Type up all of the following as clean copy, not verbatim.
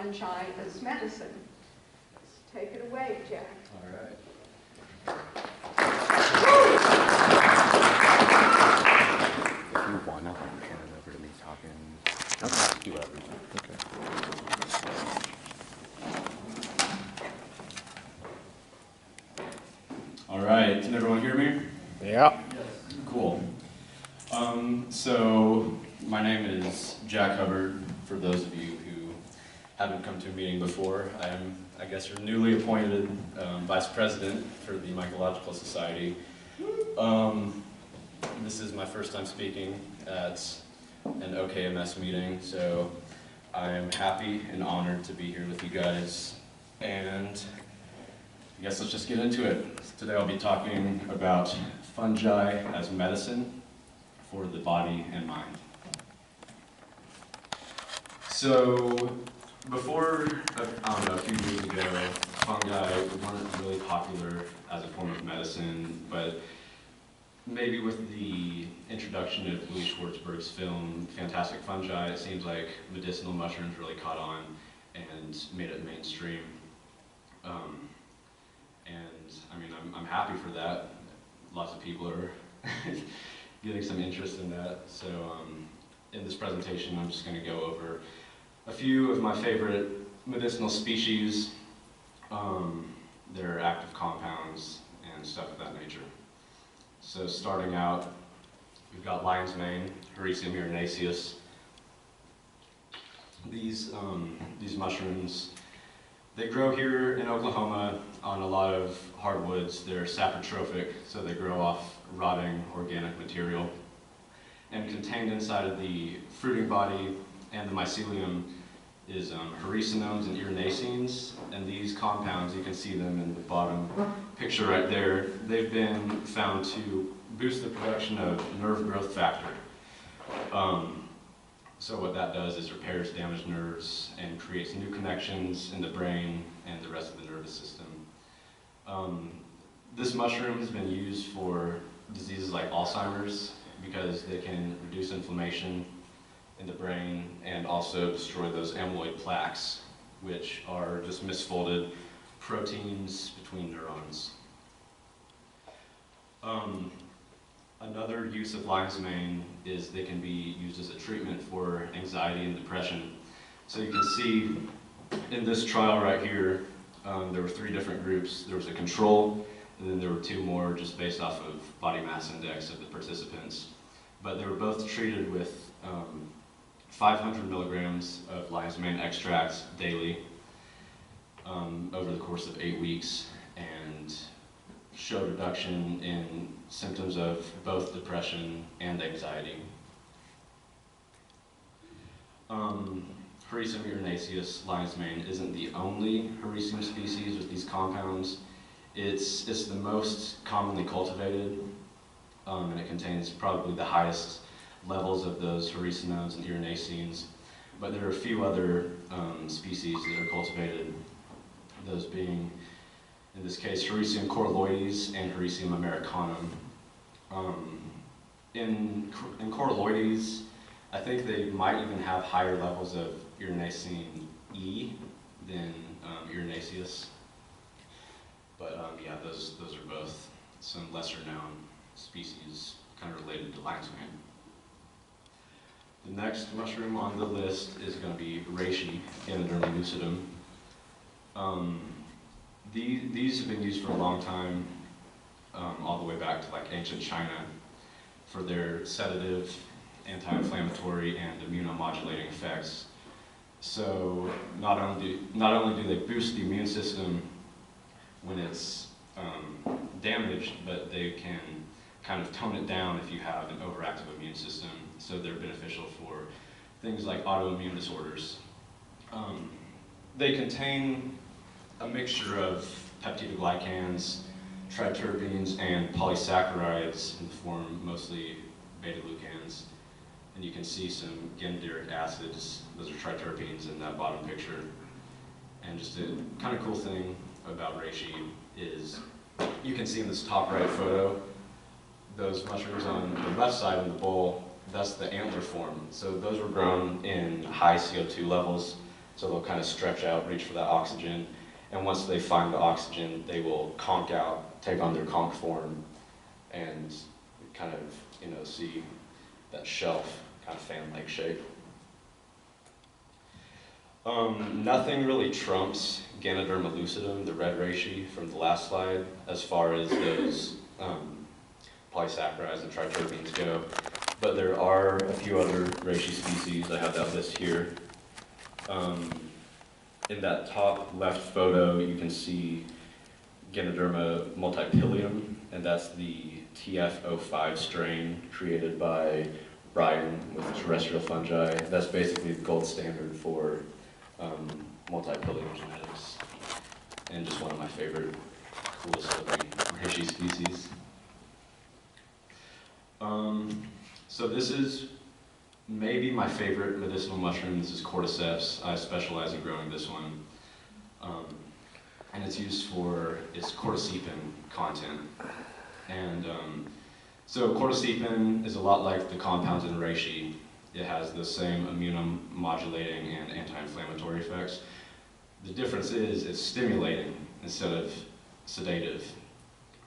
fungi as medicine. Take it away, Jack. All right. If you want to, turn it over to me talking. Okay. Do whatever. Okay. All right. Can everyone hear me? Yeah. Cool. So my name is Jack Hubbard. For those of you who haven't come to a meeting before, I'm, I guess, your newly appointed vice president for the Mycological Society. This is my first time speaking at an OKMS meeting, so I'm happy and honored to be here with you guys. And I guess let's just get into it. Today I'll be talking about fungi as medicine for the body and mind. So before, I don't know, a few years ago, fungi weren't really popular as a form of medicine, but maybe with the introduction of Louis Schwartzberg's film, Fantastic Fungi, it seems like medicinal mushrooms really caught on and made it mainstream. And I mean, I'm happy for that. Lots of people are getting some interest in that. So in this presentation, I'm just going to go over a few of my favorite medicinal species, their active compounds, and stuff of that nature. So starting out, we've got lion's mane, Hericium urinaceus. These mushrooms, they grow here in Oklahoma on a lot of hardwoods. They're saprotrophic, so they grow off rotting organic material. And contained inside of the fruiting body and the mycelium is hericinones and urinacenes. And these compounds, you can see them in the bottom picture right there, they've been found to boost the production of nerve growth factor. So what that does is repairs damaged nerves and creates new connections in the brain and the rest of the nervous system. This mushroom has been used for diseases like Alzheimer's because they can reduce inflammation in the brain and also destroy those amyloid plaques, which are just misfolded proteins between neurons. Another use of lion's mane is they can be used as a treatment for anxiety and depression. So you can see in this trial right here, there were 3 different groups. There was a control, and then there were 2 more just based off of body mass index of the participants. But they were both treated with 500 milligrams of lion's mane extract daily over the course of 8 weeks, and showed reduction in symptoms of both depression and anxiety. Hericium urinaceus, lion's mane, isn't the only hericium species with these compounds. It's the most commonly cultivated, and it contains probably the highest levels of those hericinones and urinacenes. But there are a few other species that are cultivated, those being, in this case, Hericium coralloides and Hericium americanum. In coralloides, I think they might even have higher levels of urinacine E than urinaceus. But yeah, those are both some lesser known species kind of related to lion's mane. The next mushroom on the list is going to be reishi, Ganoderma lucidum. These have been used for a long time, all the way back to like ancient China, for their sedative, anti-inflammatory, and immunomodulating effects. So not only do they boost the immune system when it's damaged, but they can kind of tone it down if you have an overactive immune system. So they're beneficial for things like autoimmune disorders. They contain a mixture of peptidoglycans, triterpenes, and polysaccharides in the form mostly beta-glucans. And you can see some ganideric acids, those are triterpenes in that bottom picture. And just a kind of cool thing about reishi is you can see in this top right photo, those mushrooms on the left side of the bowl, that's the antler form. So those were grown in high CO2 levels. So they'll kind of stretch out, reach for that oxygen, and once they find the oxygen, they will conch out, take on their conch form, and kind of, see that shelf, kind of fan-like shape. Nothing really trumps Ganoderma lucidum, the red reishi from the last slide, as far as those polysaccharides and triterpenes go. But there are a few other reishi species. I have that list here. In that top left photo, you can see Ganoderma multipilium, and that's the TF05 strain created by Brian with terrestrial fungi. That's basically the gold standard for multipilium genetics, and just one of my favorite, coolest looking reishi species. So this is maybe my favorite medicinal mushroom. This is cordyceps. I specialize in growing this one. And it's used for its cordycepin content. And so cordycepin is a lot like the compounds in reishi. It has the same immunomodulating and anti-inflammatory effects. The difference is it's stimulating instead of sedative.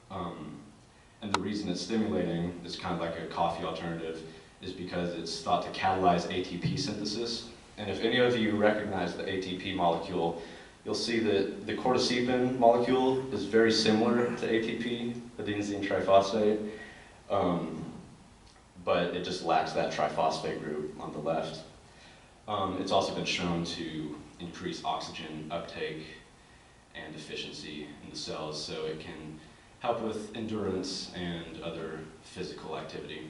And the reason it's stimulating is kind of like a coffee alternative is because it's thought to catalyze ATP synthesis. And if any of you recognize the ATP molecule, you'll see that the cordycepin molecule is very similar to ATP, adenosine triphosphate, but it just lacks that triphosphate group on the left. It's also been shown to increase oxygen uptake and efficiency in the cells, so it can help with endurance and other physical activity.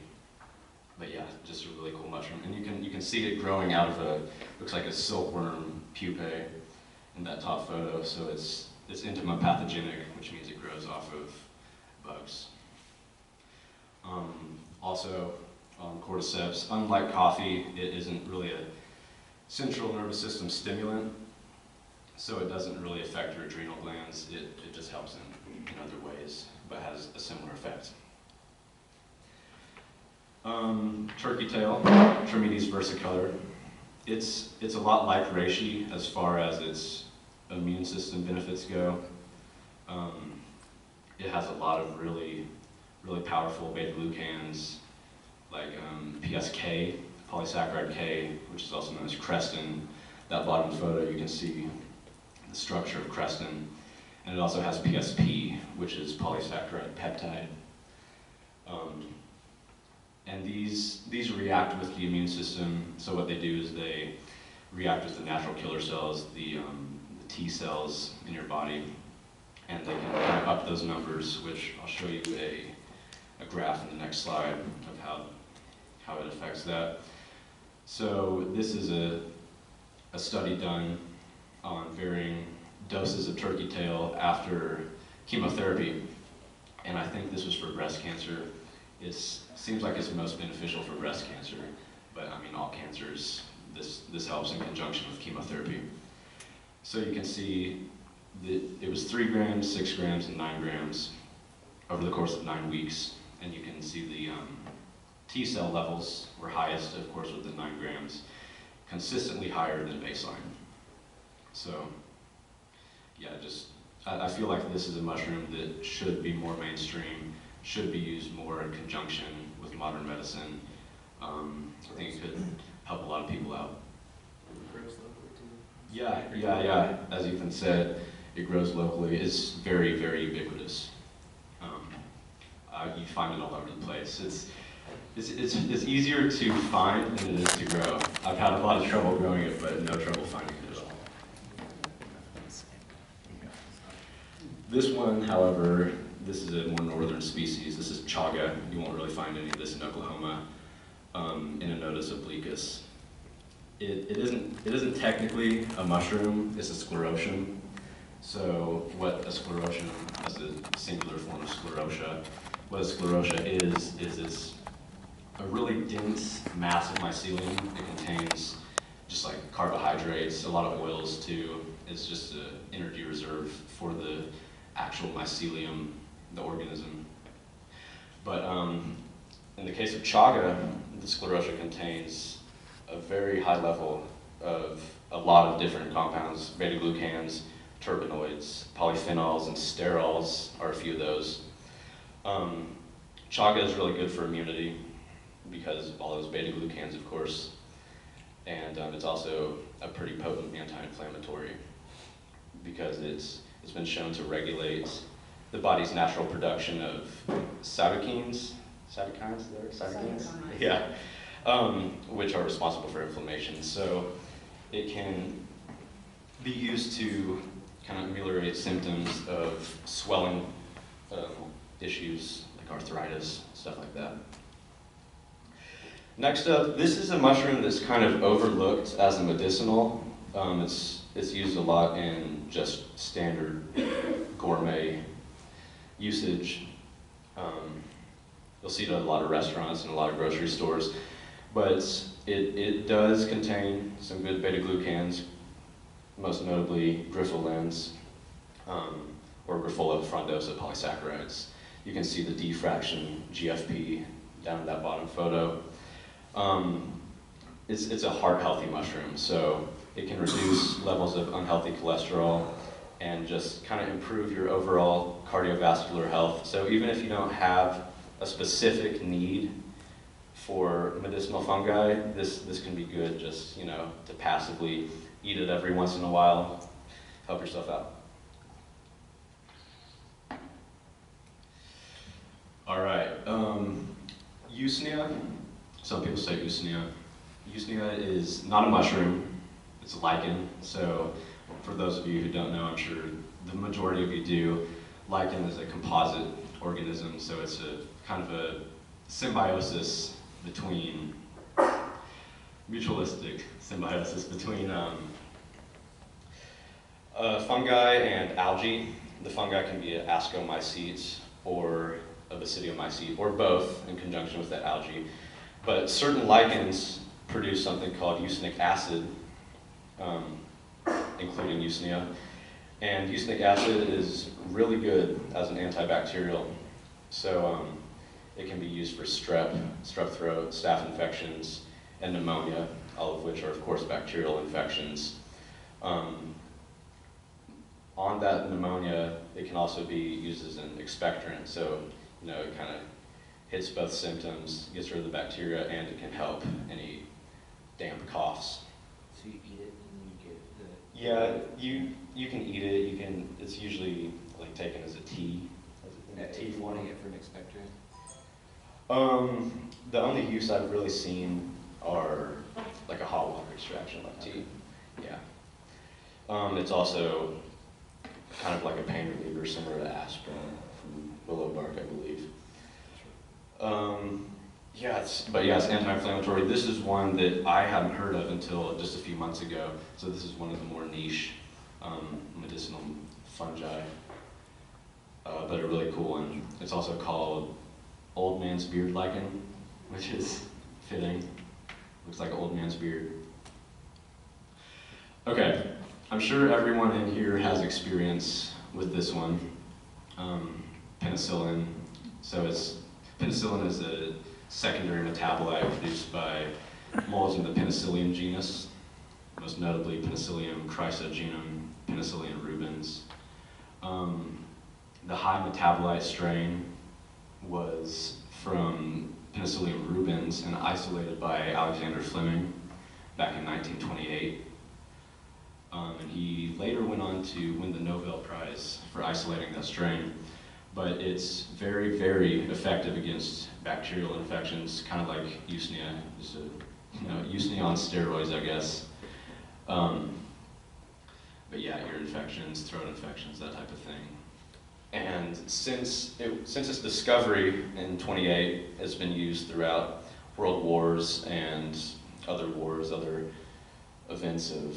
But yeah, just a really cool mushroom. And you can see it growing out of looks like a silkworm pupae in that top photo. So it's entomopathogenic, which means it grows off of bugs. Also, cordyceps, unlike coffee, it isn't really a central nervous system stimulant, so it doesn't really affect your adrenal glands. It just helps in other ways, but has a similar effect. Turkey tail, Trametes versicolor. It's a lot like reishi as far as its immune system benefits go. It has a lot of really powerful beta-glucans, like PSK, polysaccharide K, which is also known as crestin. That bottom photo, you can see the structure of crestin. And it also has PSP, which is polysaccharide peptide. And these react with the immune system. So what they do is they react with the natural killer cells, the T cells in your body, and they can kind of up those numbers, which I'll show you a graph in the next slide of how it affects that. So this is a study done on varying doses of turkey tail after chemotherapy, and I think this was for breast cancer. It seems like it's most beneficial for breast cancer, but I mean all cancers, this helps in conjunction with chemotherapy. So you can see that it was 3 grams, 6 grams, and 9 grams over the course of 9 weeks, and you can see the T cell levels were highest, of course, with the 9 grams, consistently higher than baseline. So yeah, I feel like this is a mushroom that should be more mainstream, should be used more in conjunction with modern medicine. I think it could help a lot of people out. It grows locally too. Yeah. As Ethan said, it grows locally. It's very ubiquitous. You find it all over the place. It's easier to find than it is to grow. I've had a lot of trouble growing it, but no trouble finding it at all. This one, however, this is a more northern species. This is chaga. You won't really find any of this in Oklahoma. Inonotus obliquus. It isn't technically a mushroom. It's a sclerotium. So what a sclerotium is a singular form of sclerotia. What a sclerotia is it's a really dense mass of mycelium. It contains just like carbohydrates, a lot of oils too. It's just an energy reserve for the actual mycelium, the organism. But in the case of chaga, the sclerotia contains a very high level of a lot of different compounds, beta-glucans, terpenoids, polyphenols, and sterols are a few of those. Chaga is really good for immunity because of all those beta-glucans, of course, and it's also a pretty potent anti-inflammatory because it's been shown to regulate the body's natural production of cytokines, yeah, which are responsible for inflammation. So it can be used to kind of ameliorate symptoms of swelling issues like arthritis, stuff like that. Next up, this is a mushroom that's kind of overlooked as a medicinal. It's used a lot in just standard gourmet usage. You'll see it at a lot of restaurants and a lot of grocery stores, but it does contain some good beta-glucans, most notably grifolins, or Grifola frondosa polysaccharides. You can see the D fraction GFP down in that bottom photo. It's a heart-healthy mushroom, so it can reduce levels of unhealthy cholesterol and just kind of improve your overall cardiovascular health. So even if you don't have a specific need for medicinal fungi, this can be good just, you know, to passively eat it every once in a while, help yourself out. All right, Usnea. Some people say Usnea. Usnea is not a mushroom, it's a lichen. So for those of you who don't know, I'm sure the majority of you do, lichen is a composite organism, so it's a kind of a symbiosis between, mutualistic symbiosis between fungi and algae. The fungi can be an ascomycete or a basidiomycete, or both in conjunction with the algae. But certain lichens produce something called usnic acid, including Usnea. And usnic acid is really good as an antibacterial. So it can be used for strep throat, staph infections, and pneumonia, all of which are, of course, bacterial infections. On that pneumonia, it can also be used as an expectorant. So, you know, it kind of hits both symptoms, gets rid of the bacteria, and it can help any damp coughs. So you eat it and you get the... Yeah, you can eat it. You can. It's usually like taken as a tea. Tea form it for an expectorant? The only use I've really seen are like a hot water extraction, like tea. Yeah. It's also kind of like a pain reliever, similar to aspirin from willow bark, I believe. It's anti-inflammatory. This is one that I hadn't heard of until just a few months ago. So this is one of the more niche medicinal fungi, but a really cool one. It's also called old man's beard lichen, which is fitting. Looks like an old man's beard. Okay, I'm sure everyone in here has experience with this one, penicillin. So penicillin is a secondary metabolite produced by molds in the Penicillium genus, most notably Penicillium chrysogenum, Penicillium rubens. The high metabolite strain was from Penicillium rubens and isolated by Alexander Fleming back in 1928. And he later went on to win the Nobel Prize for isolating that strain. But it's very, very effective against bacterial infections, kind of like Usnea, just Usnea on steroids, I guess. But yeah, ear infections, throat infections, that type of thing. And since its discovery in '28, it's been used throughout world wars and other wars, other events of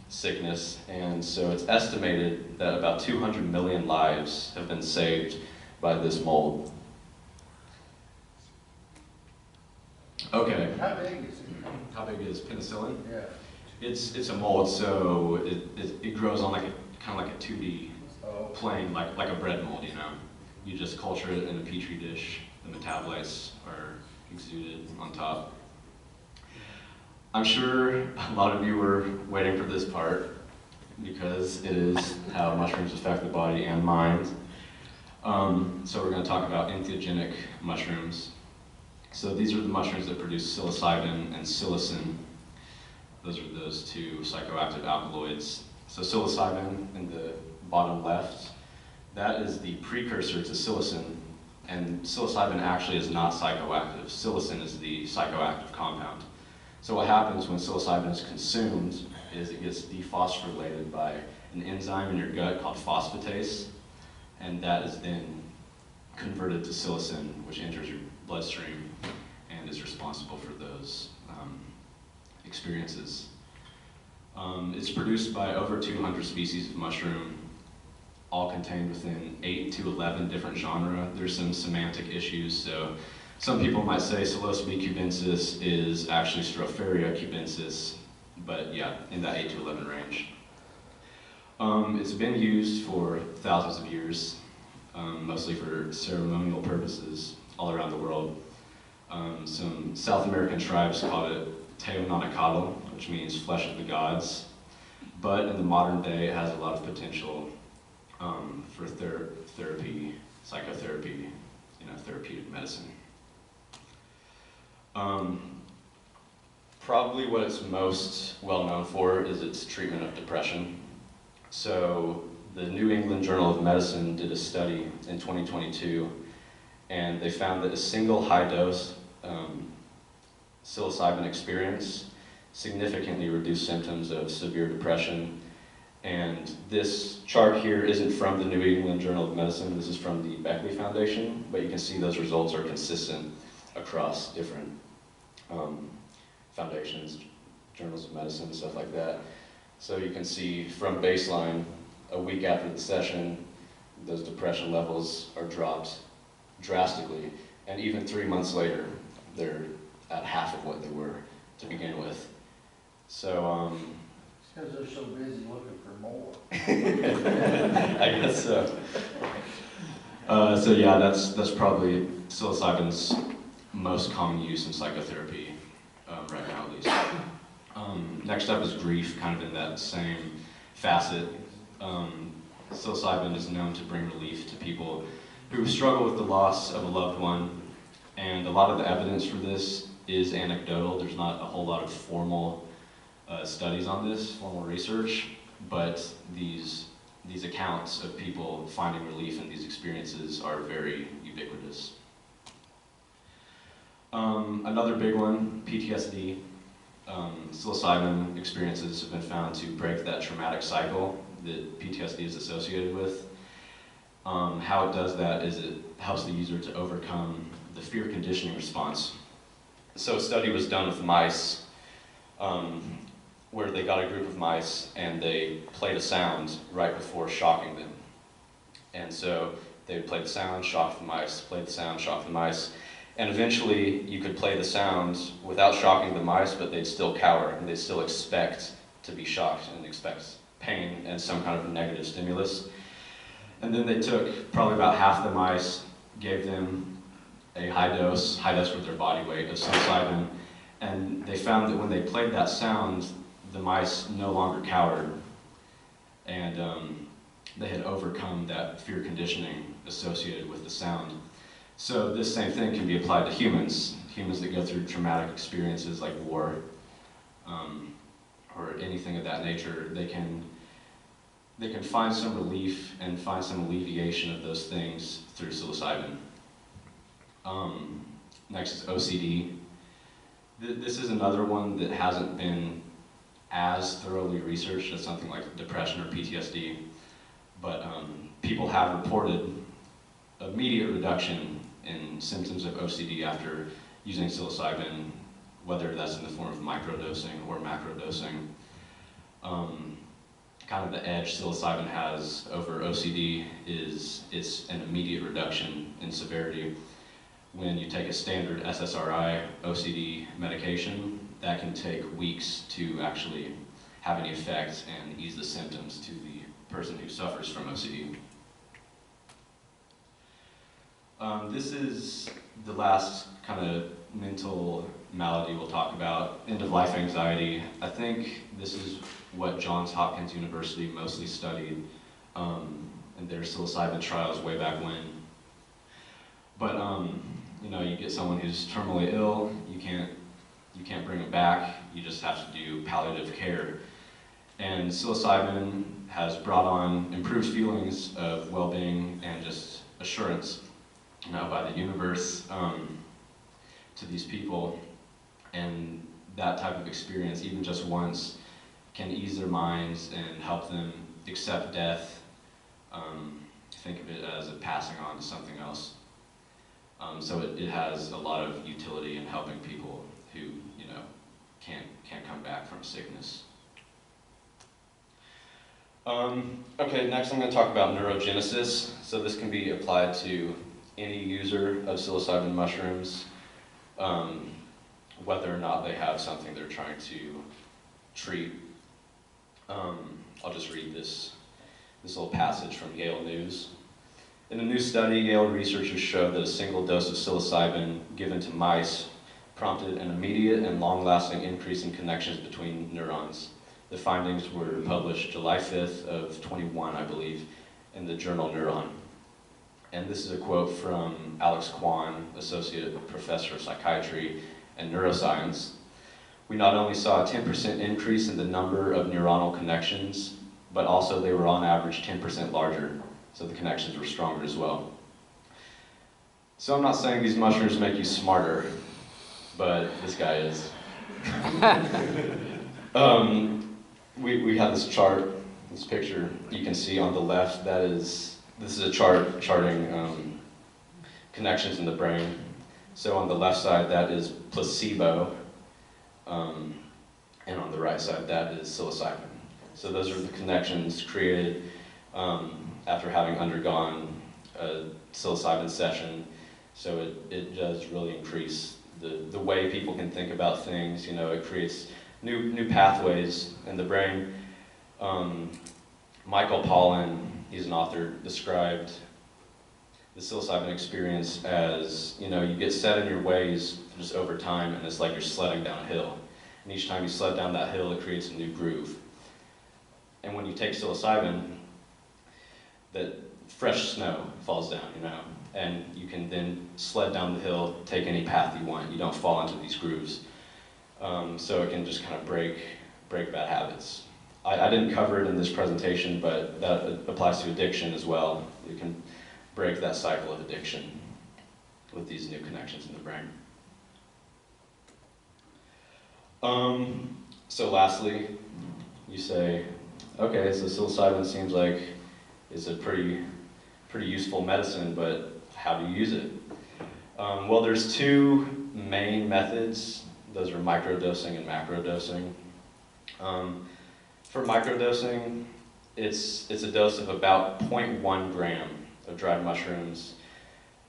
sickness. And so it's estimated that about 200 million lives have been saved by this mold. Okay. How big is it? How big is penicillin? Yeah. It's a mold, so it grows on like a kind of like a 2D plane, like a bread mold, you know. You just culture it in a petri dish. The metabolites are exuded on top. I'm sure a lot of you were waiting for this part because it is how mushrooms affect the body and mind. So we're going to talk about entheogenic mushrooms. So these are the mushrooms that produce psilocybin and psilocin. Those are those two psychoactive alkaloids. So psilocybin in the bottom left, that is the precursor to psilocin, and psilocybin actually is not psychoactive. Psilocin is the psychoactive compound. So what happens when psilocybin is consumed is it gets dephosphorylated by an enzyme in your gut called phosphatase, and that is then converted to psilocin, which enters your bloodstream and is responsible for those experiences. It's produced by over 200 species of mushroom, all contained within 8 to 11 different genera. There's some semantic issues, so some people might say Psilocybe cubensis is actually Stropharia cubensis, but yeah, in that 8 to 11 range. It's been used for thousands of years, mostly for ceremonial purposes all around the world. Some South American tribes called it Teonanacatl, which means flesh of the gods, but in the modern day it has a lot of potential for therapy, psychotherapy, therapeutic medicine. Probably what it's most well known for is its treatment of depression. So the New England Journal of Medicine did a study in 2022, and they found that a single high-dose psilocybin experience significantly reduced symptoms of severe depression. And this chart here isn't from the New England Journal of Medicine, this is from the Beckley Foundation, but you can see those results are consistent across different foundations, journals of medicine, stuff like that. So you can see from baseline, a week after the session, those depression levels are dropped drastically, and even 3 months later, they're at half of what they were to begin with. So, Because they're so busy looking for more. I guess so. So yeah, that's probably psilocybin's most common use in psychotherapy right now, at least. Next up is grief, kind of in that same facet. Psilocybin is known to bring relief to people who struggle with the loss of a loved one, and a lot of the evidence for this is anecdotal. There's not a whole lot of formal studies on this, formal research, but these accounts of people finding relief in these experiences are very ubiquitous. Another big one, PTSD. Psilocybin experiences have been found to break that traumatic cycle that PTSD is associated with. How it does that is it helps the user to overcome the fear conditioning response. So a study was done with mice, where they got a group of mice and they played a sound right before shocking them. And so they would play the sound, shock the mice, play the sound, shock the mice, and eventually you could play the sound without shocking the mice, but they'd still cower and they'd still expect to be shocked and expect pain and some kind of negative stimulus. And then they took probably about half the mice, gave them a high dose with their body weight of psilocybin, and they found that when they played that sound, the mice no longer cowered, and they had overcome that fear conditioning associated with the sound. So this same thing can be applied to humans that go through traumatic experiences like war, or anything of that nature. They can find some relief and find some alleviation of those things through psilocybin. Next is OCD. This is another one that hasn't been as thoroughly researched as something like depression or PTSD, but people have reported immediate reduction in symptoms of OCD after using psilocybin, whether that's in the form of microdosing or macrodosing. Kind of the edge psilocybin has over OCD is it's an immediate reduction in severity. When you take a standard SSRI OCD medication, that can take weeks to actually have any effect and ease the symptoms to the person who suffers from OCD. This is the last kind of mental malady we'll talk about, end-of-life anxiety. I think this is what Johns Hopkins University mostly studied in their psilocybin trials way back when. But you know, you get someone who's terminally ill, you can't bring them back, you just have to do palliative care. And psilocybin has brought on improved feelings of well-being and just assurance, you know, by the universe to these people. And that type of experience, even just once, can ease their minds and help them accept death, think of it as a passing on to something else. So it has a lot of utility in helping people who, you know, can't come back from sickness. Okay, next I'm going to talk about neurogenesis. So this can be applied to any user of psilocybin mushrooms, whether or not they have something they're trying to treat. I'll just read this little passage from Yale News. In a new study, Yale researchers showed that a single dose of psilocybin given to mice prompted an immediate and long-lasting increase in connections between neurons. The findings were published July 5th of 21, I believe, in the journal Neuron. And this is a quote from Alex Kwan, Associate Professor of Psychiatry and Neuroscience. We not only saw a 10% increase in the number of neuronal connections, but also they were on average 10% larger, so the connections were stronger as well. So I'm not saying these mushrooms make you smarter, but this guy is. We have this chart, this picture you can see on the left. This is a chart charting connections in the brain. So on the left side, that is placebo, and on the right side, that is psilocybin. So those are the connections created after having undergone a psilocybin session. So it does really increase the way people can think about things. You know, it creates new pathways in the brain. Michael Pollan, he's an author, described the psilocybin experience as, you know, you get set in your ways just over time, and it's like you're sledding down a hill. And each time you sled down that hill, it creates a new groove. And when you take psilocybin, that fresh snow falls down, you know, and you can then sled down the hill, take any path you want. You don't fall into these grooves. So it can just kind of break bad habits. I didn't cover it in this presentation, but that applies to addiction as well. You can break that cycle of addiction with these new connections in the brain. So lastly, you say, okay, so psilocybin seems like it's a pretty useful medicine, but how do you use it? Well, there's two main methods. Those are microdosing and macrodosing. For microdosing, it's a dose of about 0.1 gram of dried mushrooms,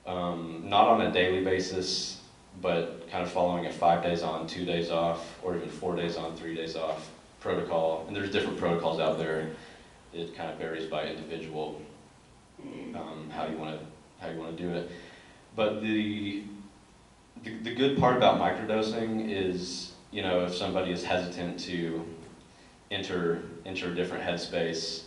not on a daily basis, but kind of following a 5 days on, 2 days off, or even 4 days on, 3 days off protocol. And there's different protocols out there. It kind of varies by individual, how you want to do it. But the good part about microdosing is, you know, if somebody is hesitant to enter a different headspace,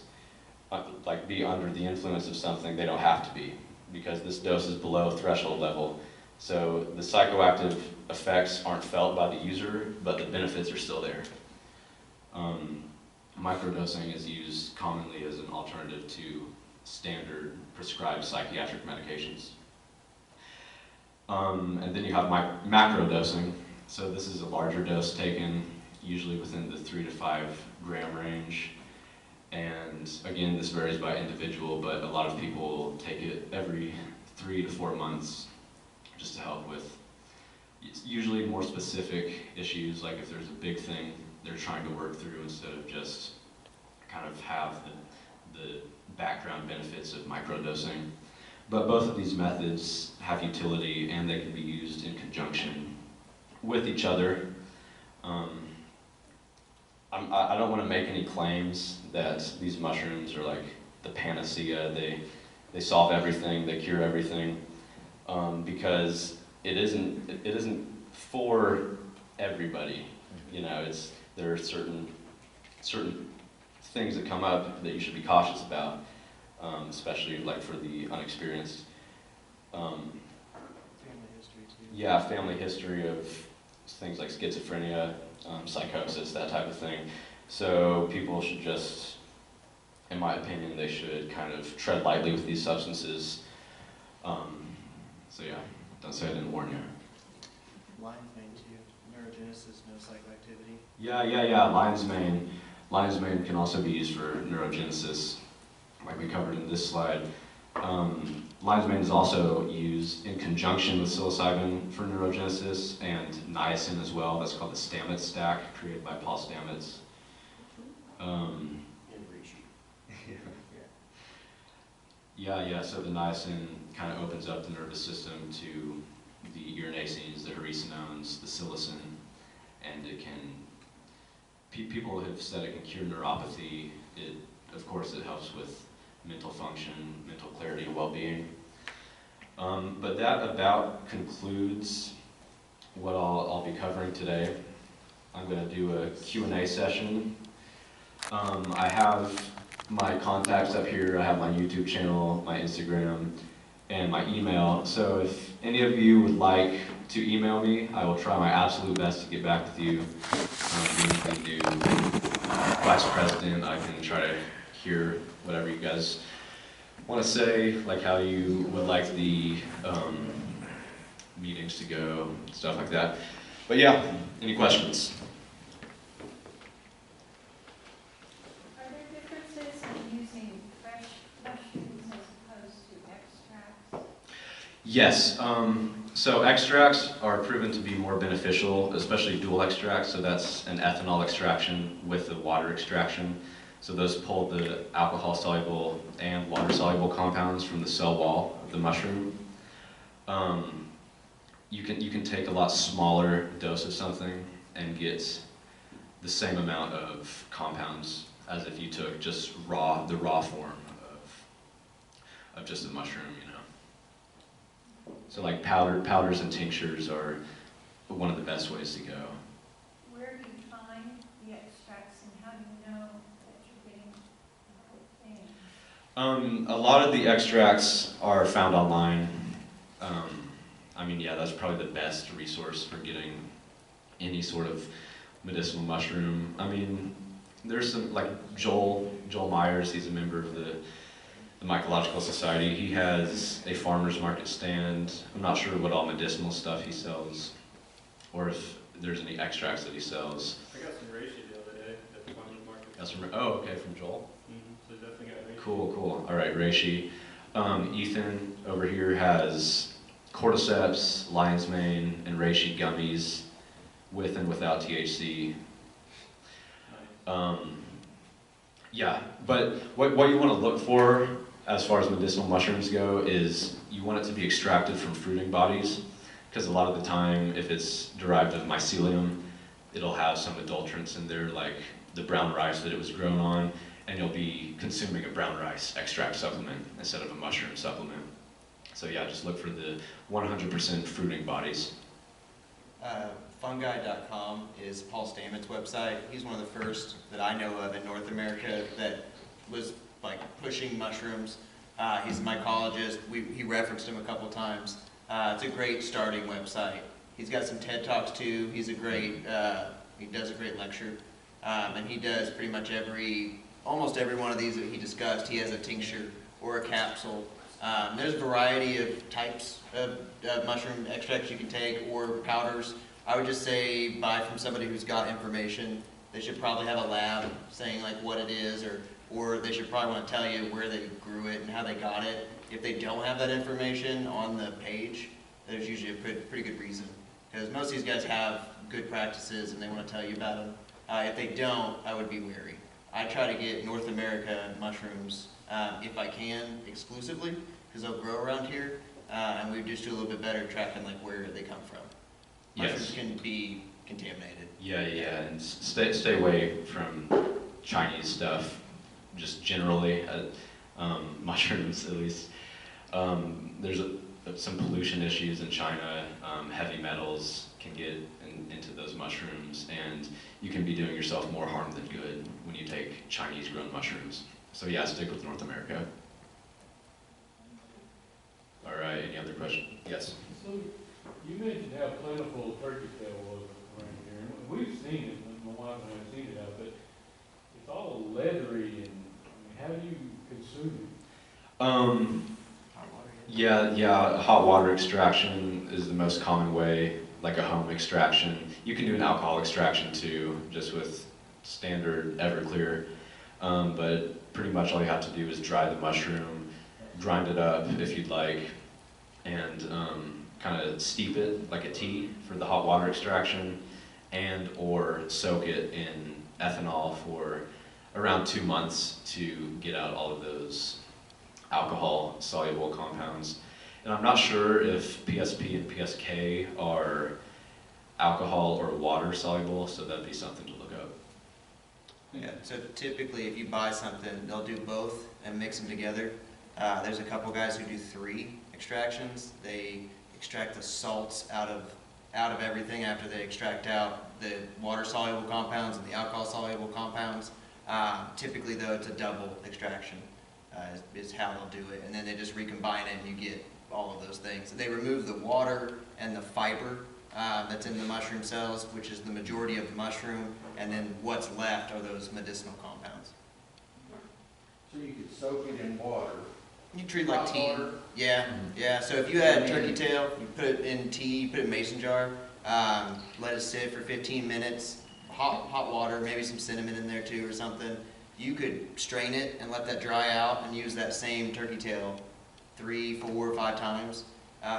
like be under the influence of something, they don't have to be, because this dose is below threshold level. So the psychoactive effects aren't felt by the user, but the benefits are still there. Microdosing is used commonly as an alternative to standard prescribed psychiatric medications. And then you have macrodosing. So this is a larger dose taken, usually within the 3 to 5 gram range. And again, this varies by individual, but a lot of people take it every 3 to 4 months just to help with usually more specific issues, like if there's a big thing they're trying to work through, instead of just kind of have the background benefits of microdosing. But both of these methods have utility, and they can be used in conjunction with each other. I don't want to make any claims that these mushrooms are like the panacea. They solve everything, they cure everything, because it isn't for everybody. You know, there are certain things that come up that you should be cautious about, especially like for the unexperienced. Family history too. Yeah, family history of things like schizophrenia, psychosis, that type of thing. So people should just, in my opinion, they should kind of tread lightly with these substances. So yeah, don't say I didn't warn you. Lion's mane too. Neurogenesis, no psychoactivity. Yeah. Lion's mane can also be used for neurogenesis, like we covered in this slide. Lion's mane is also used in conjunction with psilocybin for neurogenesis and niacin as well. That's called the Stamets stack, created by Paul Stamets. And reishi. Yeah, so the niacin kind of opens up the nervous system to the urinacines, the hericenones, the psilocin, and it can, people have said it can cure neuropathy. Of course, it helps with mental function, mental clarity, and well-being. But that about concludes what I'll be covering today. I'm going to do a Q&A session. I have my contacts up here. I have my YouTube channel, my Instagram, and my email. So if any of you would like to email me, I will try my absolute best to get back with you. Being the new vice president, I can try to hear whatever you guys want to say, like how you would like the meetings to go, stuff like that. But yeah, any questions? Are there differences in using fresh mushrooms as opposed to extracts? Yes, so extracts are proven to be more beneficial, especially dual extracts, so that's an ethanol extraction with the water extraction. So those pull the alcohol-soluble and water-soluble compounds from the cell wall of the mushroom. You can take a lot smaller dose of something and get the same amount of compounds as if you took just the raw form of just a mushroom, you know. So like powders and tinctures are one of the best ways to go. Where do you find the extracts and how do you know that you're getting the right thing? A lot of the extracts are found online. I mean, yeah, that's probably the best resource for getting any sort of medicinal mushroom. I mean, there's some, like Joel Myers, he's a member of the Mycological Society. He has a farmer's market stand. I'm not sure what all medicinal stuff he sells, or if there's any extracts that he sells. I got some reishi the other day at the farmer's market. That's from, oh, okay, from Joel. So definitely got reishi. Cool. All right, reishi. Ethan over here has cordyceps, lion's mane, and reishi gummies with and without THC. Nice. Yeah, but what you want to look for as far as medicinal mushrooms go is you want it to be extracted from fruiting bodies, because a lot of the time, if it's derived of mycelium, it'll have some adulterants in there, like the brown rice that it was grown on, and you'll be consuming a brown rice extract supplement instead of a mushroom supplement. So yeah, just look for the 100% fruiting bodies. Fungi.com is Paul Stamets' website. He's one of the first that I know of in North America that was like pushing mushrooms. He's a mycologist. He referenced him a couple times. It's a great starting website. He's got some TED Talks too. He's a great, he does a great lecture. And he does pretty much almost every one of these that he discussed. He has a tincture or a capsule. There's a variety of types of mushroom extracts you can take or powders. I would just say buy from somebody who's got information. They should probably have a lab saying like what it is, or they should probably want to tell you where they grew it and how they got it. If they don't have that information on the page, there's usually a pretty good reason. Because most of these guys have good practices and they want to tell you about them. If they don't, I would be wary. I try to get North America mushrooms, if I can, exclusively, because they'll grow around here, and we just do a little bit better tracking like where they come from. Mushrooms can be contaminated. Yeah, and stay away from Chinese stuff, just generally, mushrooms at least. There's some pollution issues in China, heavy metals, can get into those mushrooms, and you can be doing yourself more harm than good when you take Chinese-grown mushrooms. So yeah, stick with North America. All right, any other questions? Yes? So, you mentioned how plentiful turkey tail was around here, and we've seen it, my wife and I have seen it out, but it's all leathery, and, how do you consume it? Yeah, hot water extraction is the most common way, like a home extraction. You can do an alcohol extraction too, just with standard Everclear. But pretty much all you have to do is dry the mushroom, grind it up if you'd like, and kind of steep it like a tea for the hot water extraction, and or soak it in ethanol for around 2 months to get out all of those alcohol soluble compounds. And I'm not sure if PSP and PSK are alcohol or water soluble, so that'd be something to look up. Yeah, so typically if you buy something, they'll do both and mix them together. There's a couple guys who do 3 extractions. They extract the salts out of everything after they extract out the water-soluble compounds and the alcohol-soluble compounds. Typically though, it's a double extraction is how they'll do it. And then they just recombine it and you get all of those things. They remove the water and the fiber that's in the mushroom cells, which is the majority of the mushroom, and then what's left are those medicinal compounds. So you could soak it in water. You treat it like Hot tea. water? Yeah. So if you had turkey tail, you put it in tea, you put it in a mason jar, let it sit for 15 minutes, hot water, maybe some cinnamon in there too or something. You could strain it and let that dry out and use that same turkey tail 3, 4, 5 times.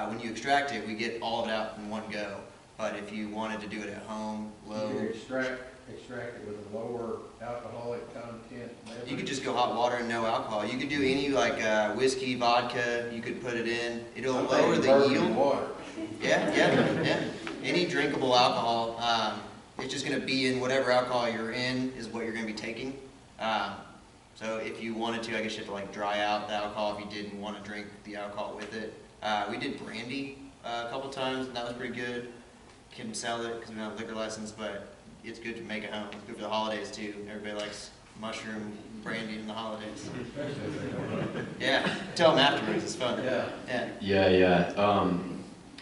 When you extract it, we get all of it out in one go. But if you wanted to do it at home, low, You could extract it with a lower alcoholic content. you could just go hot water and no alcohol. You could do any like whiskey, vodka, you could put it in. It'll lower the yield. Water. Yeah. Any drinkable alcohol, it's just going to be in whatever alcohol you're in is what you're going to be taking. So if you wanted to, I guess you have to like dry out the alcohol if you didn't want to drink the alcohol with it. We did brandy a couple times, and that was pretty good. Couldn't sell it because we don't have a liquor license, but it's good to make at home. It's good for the holidays too. Everybody likes mushroom brandy in the holidays. Yeah, tell them afterwards. It's fun. Yeah.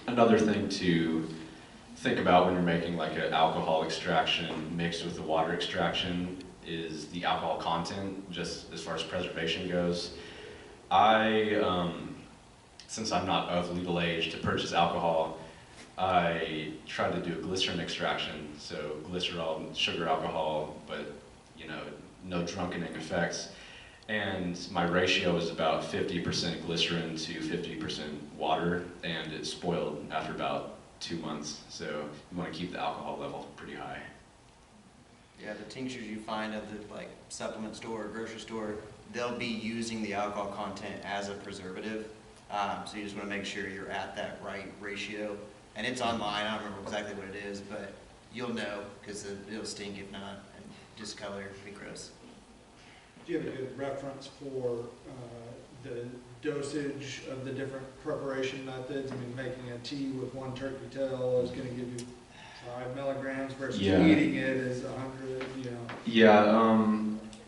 Another thing to think about when you're making like an alcohol extraction mixed with the water extraction is the alcohol content, just as far as preservation goes. Since I'm not of legal age to purchase alcohol, I tried to do a glycerin extraction, so glycerol, sugar alcohol, but no drunkening effects. And my ratio is about 50% glycerin to 50% water, and it spoiled after about 2 months. So you want to keep the alcohol level pretty high. Yeah, the tinctures you find at the like supplement store or grocery store, they'll be using the alcohol content as a preservative. So you just want to make sure you're at that right ratio. And it's online, I don't remember exactly what it is, but you'll know because it'll stink if not, and discolor, it'll be gross. Do you have a good reference for the dosage of the different preparation methods? I mean, making a tea with 1 turkey tail is going to give you 5 milligrams versus eating it is 100, Yeah, I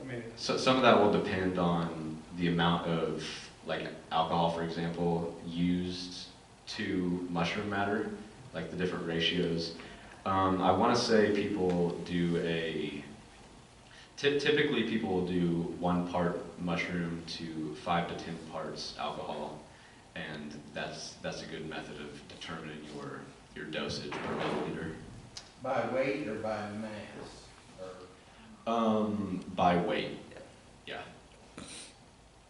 mean, so some of that will depend on the amount of like alcohol, for example, used to mushroom matter, like the different ratios. I want to say people do typically people will do 1 part mushroom to 5 to 10 parts alcohol, and that's a good method of determining your dosage per milliliter. By weight or by mass? By weight. Yeah.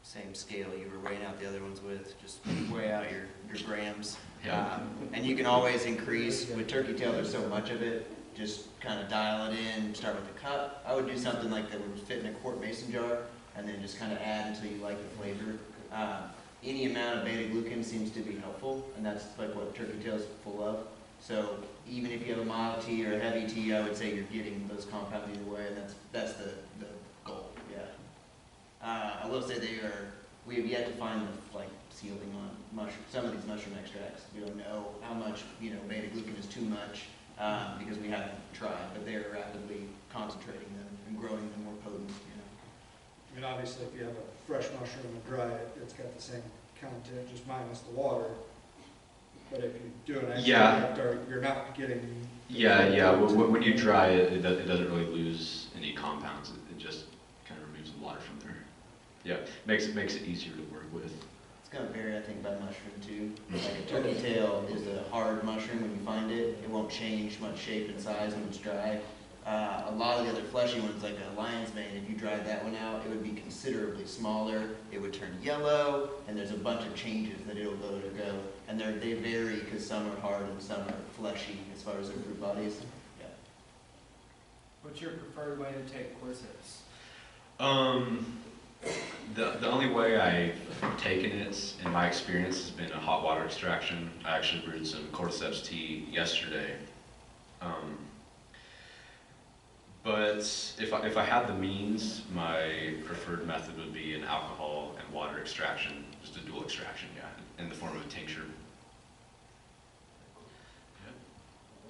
Same scale you were weighing out the other ones with, just weigh out your grams. Yeah. And you can always increase, with turkey tail there's so much of it, just kind of dial it in, start with a cup. I would do something like that would fit in a quart mason jar, and then just kind of add until you like the flavor. Any amount of beta-glucan seems to be helpful, and that's like what turkey tail is full of. So even if you have a mild tea or a heavy tea, I would say you're getting those compounds either way, and that's the goal, yeah. I will say we have yet to find the ceiling on some of these mushroom extracts. We don't know how much, beta-glucan is too much, because we haven't tried, but they're rapidly concentrating them and growing them more potent, I mean, obviously, if you have a fresh mushroom and dry it, it's got the same content, just minus the water. But if you do an extract, you're not getting. Yeah. When you dry it, it doesn't really lose any compounds. It just kind of removes the water from there. Yeah, makes it easier to work with. It's going to vary, I think, by mushroom too. Like a turkey tail is a hard mushroom when you find it. It won't change much shape and size when it's dry. A lot of the other fleshy ones, like a lion's mane, if you dried that one out, it would be considerably smaller. It would turn yellow, and there's a bunch of changes that it'll go. And they vary because some are hard and some are fleshy as far as their fruit bodies. Yeah. What's your preferred way to take cordyceps? The only way I've taken it, in my experience, has been a hot water extraction. I actually brewed some cordyceps tea yesterday. But if I had the means, my preferred method would be an alcohol and water extraction, just a dual extraction, in the form of a tincture.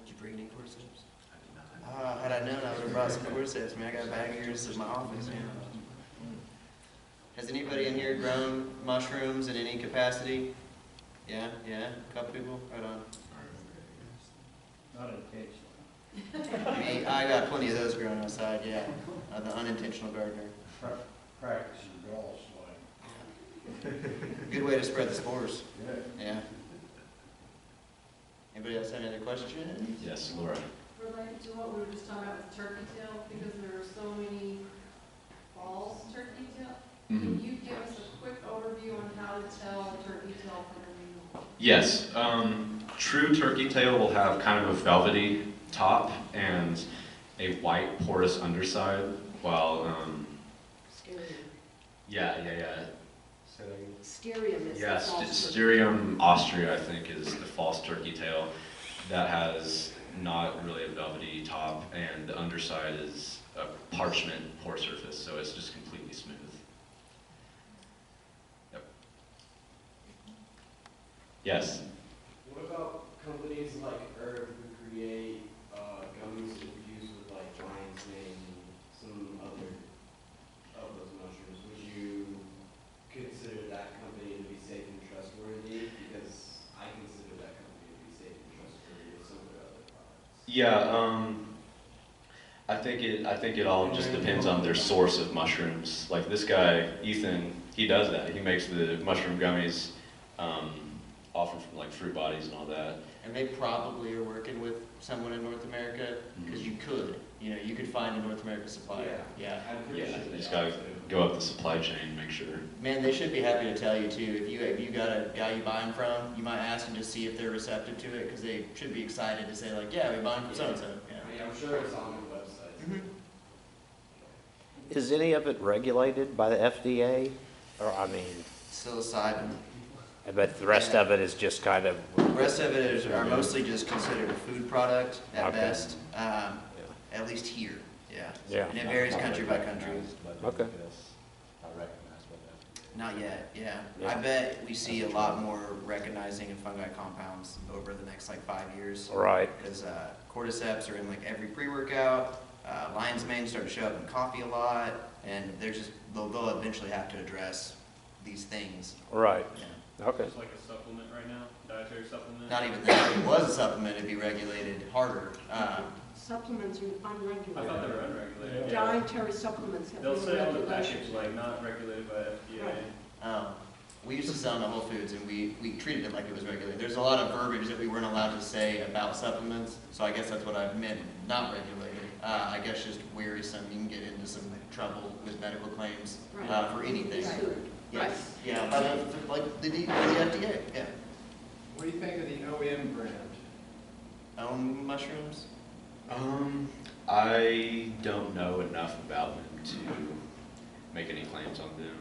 Did you bring any cordyceps? Had I known, I would have brought some cordyceps. I got a bag of yours in my office. Has anybody in here grown mushrooms in any capacity? Yeah, a couple people? Right on. Not occasionally. Me, I got plenty of those growing outside, yeah. The unintentional gardener. Practice your draw swing. Good way to spread the spores. Yeah. Yeah. Anybody else have any other questions? Yes, Laura. Related to what we were just talking about with turkey tail, because there are so many false turkey tail. Can you give us a quick overview on how to tell a turkey tail from a new? Yes. True turkey tail will have kind of a velvety top and a white porous underside, while Scarium is yeah, the false turkey. Styrium austria, I think, is the false turkey tail that has not really a velvety top, and the underside is a parchment pore surface, so it's just completely smooth. Yep. Yes. What about companies like Herb who create gummies infused with like lion's mane and some other of those mushrooms? Would you consider that company to be safe and trustworthy? Because I consider that company to be safe and trustworthy with some of their other products. Yeah, I think it all just depends on their source of mushrooms. Like this guy, Ethan, he does that. He makes the mushroom gummies, often from like fruit bodies and all that. And they probably are working with someone in North America, because you could. You could find a North American supplier. Yeah. I'm pretty sure You they just are, gotta too. go up the supply chain and make sure. Man, they should be happy to tell you too. If you got a guy you buying from, you might ask them to see if they're receptive to it, because they should be excited to say like, yeah, we buying from so and so. I mean, I'm sure it's on their website. Is any of it regulated by the FDA? Or, I mean, Psilocybin. but the rest of it is just kind of, The rest of it are mostly just considered a food product at Okay. best, at least here. Yeah. Yeah. And it varies country by country. Okay. Not yet, yeah. I bet we see a lot more recognizing of fungi compounds over the next like 5 years. right, Because cordyceps are in like every pre-workout, lion's mane start to show up in coffee a lot, and they'll eventually have to address these things. right, Yeah. okay. It's like a supplement right now, dietary supplement. Not even that, if it was a supplement, it'd be regulated harder. Supplements are I thought they unregulated. were unregulated. Dietary supplements have They'll no say on the regulation. package, like, not regulated by FDA. Right. We used to sell them at Whole Foods, and we treated it like it was regulated. There's a lot of verbiage that we weren't allowed to say about supplements, so I guess that's what I meant, not regulated. I guess just wearisome, you can get into some trouble with medical claims Right. for anything. Right. Yes, yeah, by the FDA, yeah. What do you think of the OM brand? Own mushrooms? I don't know enough about them to make any claims on them.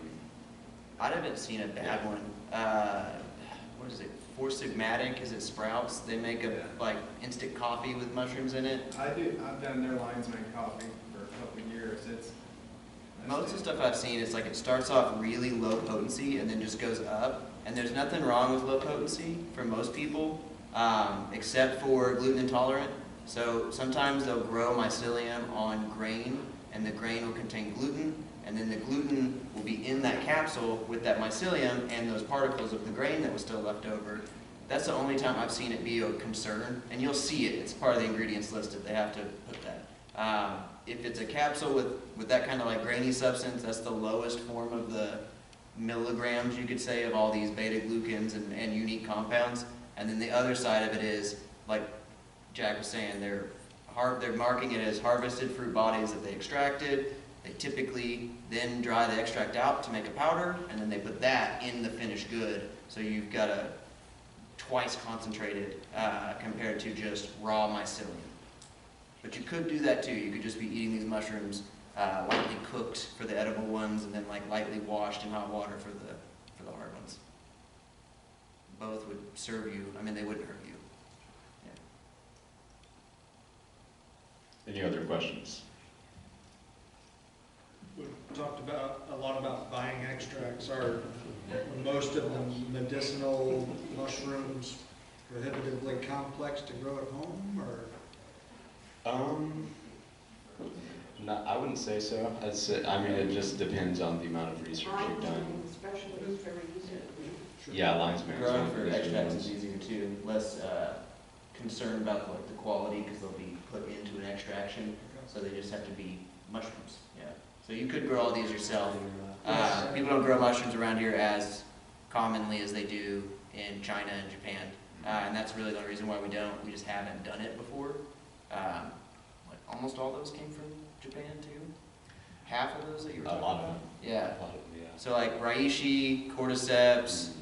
I haven't seen a bad one. What is it? Four Sigmatic, is it Sprouts? They make a like instant coffee with mushrooms in it. I've done their lion's mane coffee for a couple of years. Most of the stuff I've seen is like it starts off really low potency and then just goes up. And there's nothing wrong with low potency for most people, except for gluten intolerant. So sometimes they'll grow mycelium on grain, and the grain will contain gluten, and then the gluten will be in that capsule with that mycelium and those particles of the grain that was still left over. That's the only time I've seen it be a concern, and you'll see it. It's part of the ingredients listed. They have to put that. If it's a capsule with that kind of like grainy substance, that's the lowest form of the milligrams, you could say, of all these beta-glucans and unique compounds. And then the other side of it is, like Jack was saying, they're marking it as harvested fruit bodies that they extracted. They typically then dry the extract out to make a powder, and then they put that in the finished good. So you've got a twice concentrated compared to just raw mycelium. But you could do that too. You could just be eating these mushrooms lightly cooked for the edible ones, and then like lightly washed in hot water for the hard ones. Both would serve you. I mean, they wouldn't hurt you. Yeah. Any other questions? We talked a lot about buying extracts. Are most of them medicinal mushrooms prohibitively complex to grow at home, or? No, I wouldn't say so. I mean, it just depends on the amount of research you've done. Especially is very easy. Yeah, lion's mane. Growing for extracts is easier too. Less concerned about like the quality because they'll be put into an extraction, so they just have to be mushrooms. Yeah. So you could grow all these yourself. People don't grow mushrooms around here as commonly as they do in China and Japan, and that's really the only reason why we don't. We just haven't done it before. Like almost all those came from Japan too. Half of those that you were talking about. Yeah. A lot of them, yeah. So like reishi, cordyceps,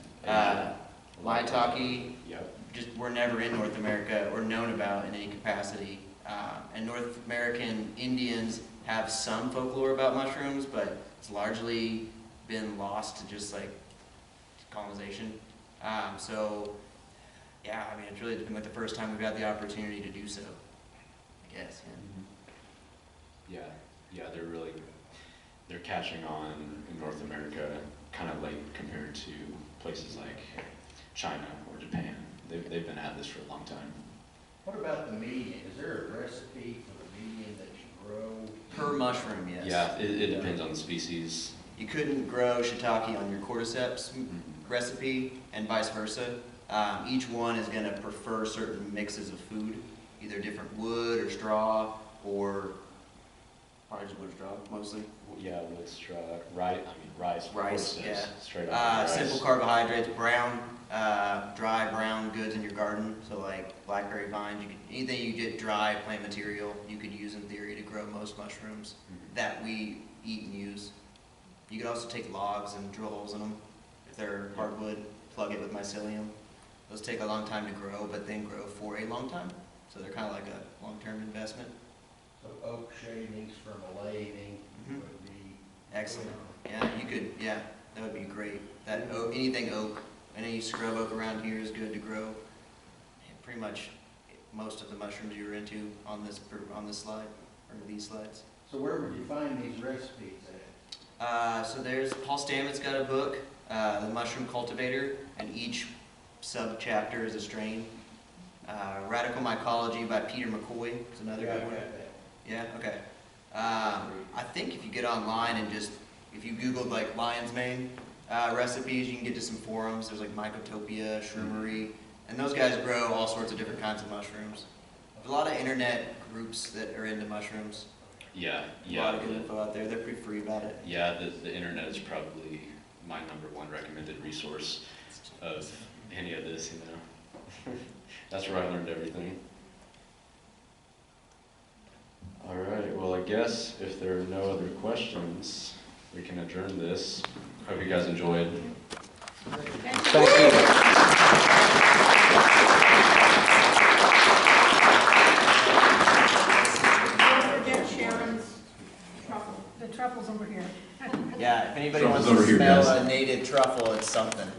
maitake, Yep. just were never in North America or known about in any capacity. And North American Indians have some folklore about mushrooms, but it's largely been lost to just like colonization. So yeah, I mean, it's really been like the first time we've had the opportunity to do so, I guess. Yeah. Yeah, they're catching on in North America kind of late compared to places like China or Japan. They've been at this for a long time. What about the median? Is there a recipe for the median that you grow? Per mushroom, yes. Yeah, it depends on the species. You couldn't grow shiitake on your cordyceps recipe and vice versa. Each one is going to prefer certain mixes of food, either different wood or straw, or probably just wood straw mostly. Yeah, wood straw, rice. Rice, cordyceps, yeah. Straight up rice. Simple carbohydrates, brown, dry brown goods in your garden. So like blackberry vines, anything you get dry plant material, you could use in theory to grow most mushrooms that we eat and use. You could also take logs and drill holes in them. If they're hardwood, plug it with mycelium. Those take a long time to grow, but then grow for a long time. So they're kind of like a long-term investment. So oak shavings from a laying would be Excellent. Yeah, you could. Yeah, that would be great. That oak, anything oak, any scrub oak around here is good to grow. And pretty much most of the mushrooms you're into on this slide or these slides. So where would you find these recipes at? So there's Paul Stamets got a book, The Mushroom Cultivator, and each sub-chapter is a strain. Radical Mycology by Peter McCoy is another good one. Yeah, okay. I think if you get online and if you Googled like lion's mane recipes, you can get to some forums. There's like Mycotopia, Shroomery, and those guys grow all sorts of different kinds of mushrooms. There's a lot of internet groups that are into mushrooms. Yeah. A lot of good info out there. They're pretty free about it. Yeah, the internet is probably my #1 recommended resource of any of this, you know. That's where I learned everything. All right, well, I guess if there are no other questions, we can adjourn this. Hope you guys enjoyed. Thank you. Don't forget Sharon's truffle. The truffle's over here. Yeah, if anybody Truffle's wants over to here, smell guys. a native truffle, it's something.